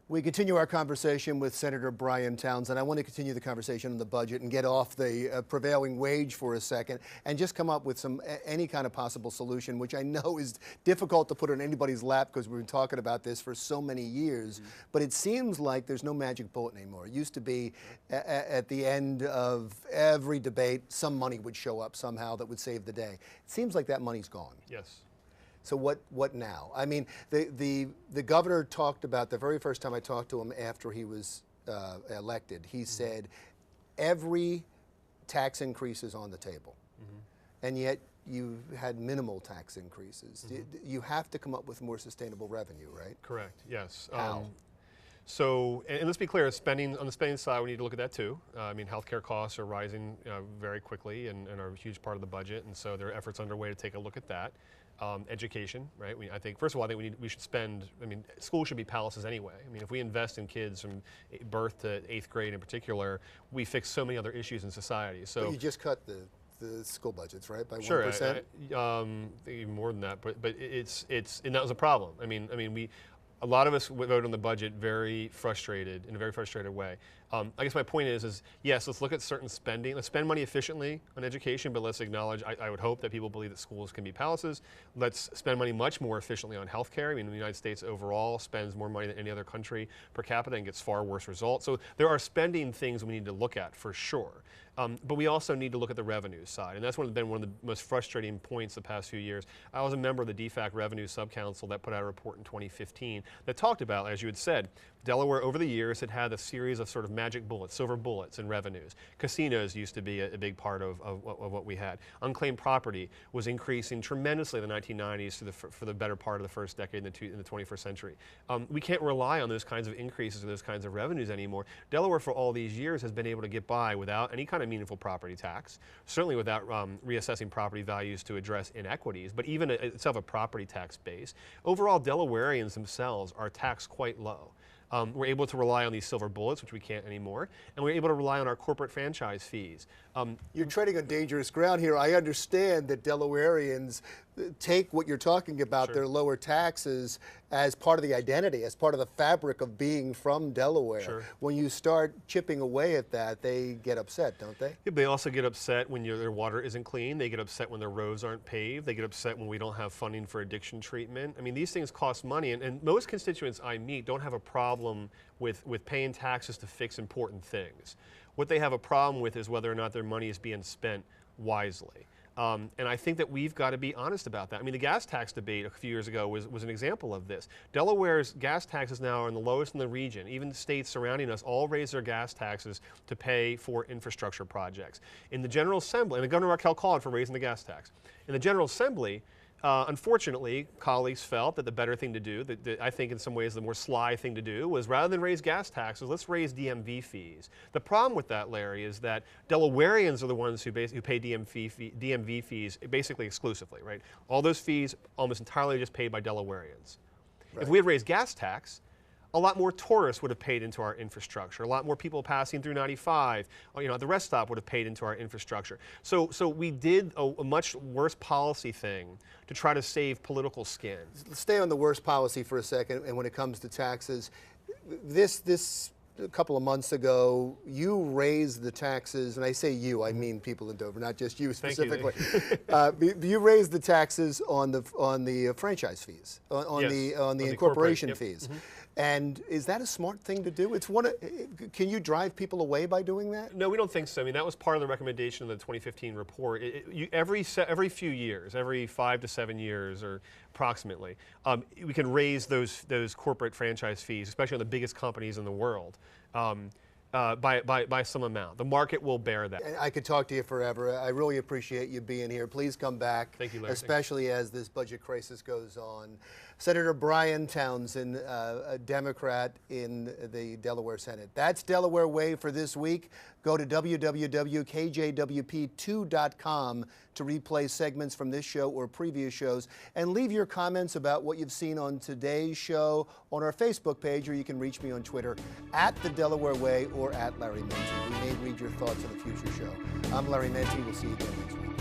We continue our conversation with Senator Bryan Townsend. I want to continue the conversation on the budget and get off the prevailing wage for a second and just come up with any kind of possible solution, which I know is difficult to put in anybody's lap because we've been talking about this for so many years. But it seems like there's no magic bullet anymore. It used to be at the end of every debate, some money would show up somehow that would save the day. It seems like that money's gone. Yes. So what now? I mean, the governor talked about, the very first time I talked to him after he was elected, he said every tax increase is on the table. And yet you had minimal tax increases. You have to come up with more sustainable revenue, right? Correct, yes. How? So, and let's be clear, on the spending side, we need to look at that too. I mean, healthcare costs are rising very quickly and are a huge part of the budget, and so there are efforts underway to take a look at that. Education, right? I think, first of all, I think we should spend, I mean, schools should be palaces anyway. I mean, if we invest in kids from birth to 8th grade in particular, we fix so many other issues in society. So but you just cut the school budgets, right, by 1%? Sure, even more than that, but and that was a problem. I mean, a lot of us voted on the budget very frustrated, in a very frustrated way. I guess my point is yes, let's look at certain spending. Let's spend money efficiently on education, but let's acknowledge, I would hope that people believe that schools can be palaces. Let's spend money much more efficiently on healthcare. I mean, the United States overall spends more money than any other country per capita and gets far worse results. So there are spending things we need to look at for sure. But we also need to look at the revenue side, and that's been one of the most frustrating points the past few years. I was a member of the DFAC Revenue Subcouncil that put out a report in 2015 that talked about, as you had said, Delaware over the years had a series of sort of magic bullets, silver bullets in revenues. Casinos used to be a big part of what we had. Unclaimed property was increasing tremendously in the 1990s for the better part of the first decade in the 21st century. We can't rely on those kinds of increases or those kinds of revenues anymore. Delaware for all these years has been able to get by without any kind of meaningful property tax, certainly without reassessing property values to address inequities, but even itself a property tax base. Overall, Delawareans themselves are taxed quite low. We're able to rely on these silver bullets, which we can't anymore, and we're able to rely on our corporate franchise fees. You're treading on dangerous ground here. I understand that Delawareans take what you're talking about, their lower taxes, as part of the identity, as part of the fabric of being from Delaware. When you start chipping away at that, they get upset, don't they? Yeah, they also get upset when their water isn't clean. They get upset when their roads aren't paved. They get upset when we don't have funding for addiction treatment. I mean, these things cost money, and most constituents I meet don't have a problem with paying taxes to fix important things. What they have a problem with is whether or not their money is being spent wisely. And I think that we've got to be honest about that. I mean, the gas tax debate a few years ago was an example of this. Delaware's gas taxes now are the lowest in the region. Even the states surrounding us all raise their gas taxes to pay for infrastructure projects. In the General Assembly, and Governor Raquel called for raising the gas tax. In the General Assembly, unfortunately, colleagues felt that the better thing to do, I think in some ways the more sly thing to do, was rather than raise gas taxes, let's raise DMV fees. The problem with that, Larry, is that Delawareans are the ones who pay DMV fees basically exclusively, right? All those fees almost entirely just paid by Delawareans. Right. If we had raised gas tax, a lot more tourists would have paid into our infrastructure. A lot more people passing through 95, at the rest stop would have paid into our infrastructure. So we did a much worse policy thing to try to save political skin. Let's stay on the worst policy for a second, and when it comes to taxes, this a couple of months ago, you raised the taxes, and I say you, I mean people in Dover, not just you specifically. You raised the taxes on the franchise fees, on the incorporation fees. And is that a smart thing to do? Can you drive people away by doing that? No, we don't think so. I mean, that was part of the recommendation of the 2015 report. Every few years, every 5 to 7 years or approximately, we can raise those corporate franchise fees, especially on the biggest companies in the world, by some amount. The market will bear that. I could talk to you forever. I really appreciate you being here. Please come back. Thank you, Larry. Especially as this budget crisis goes on. Senator Bryan Townsend, a Democrat in the Delaware Senate. That's Delaware Way for this week. Go to www.kjwp2.com to replay segments from this show or previous shows, and leave your comments about what you've seen on today's show on our Facebook page, or you can reach me on Twitter @the Delaware Way or @Larry Menti. We may read your thoughts on a future show. I'm Larry Menti. We'll see you again next week.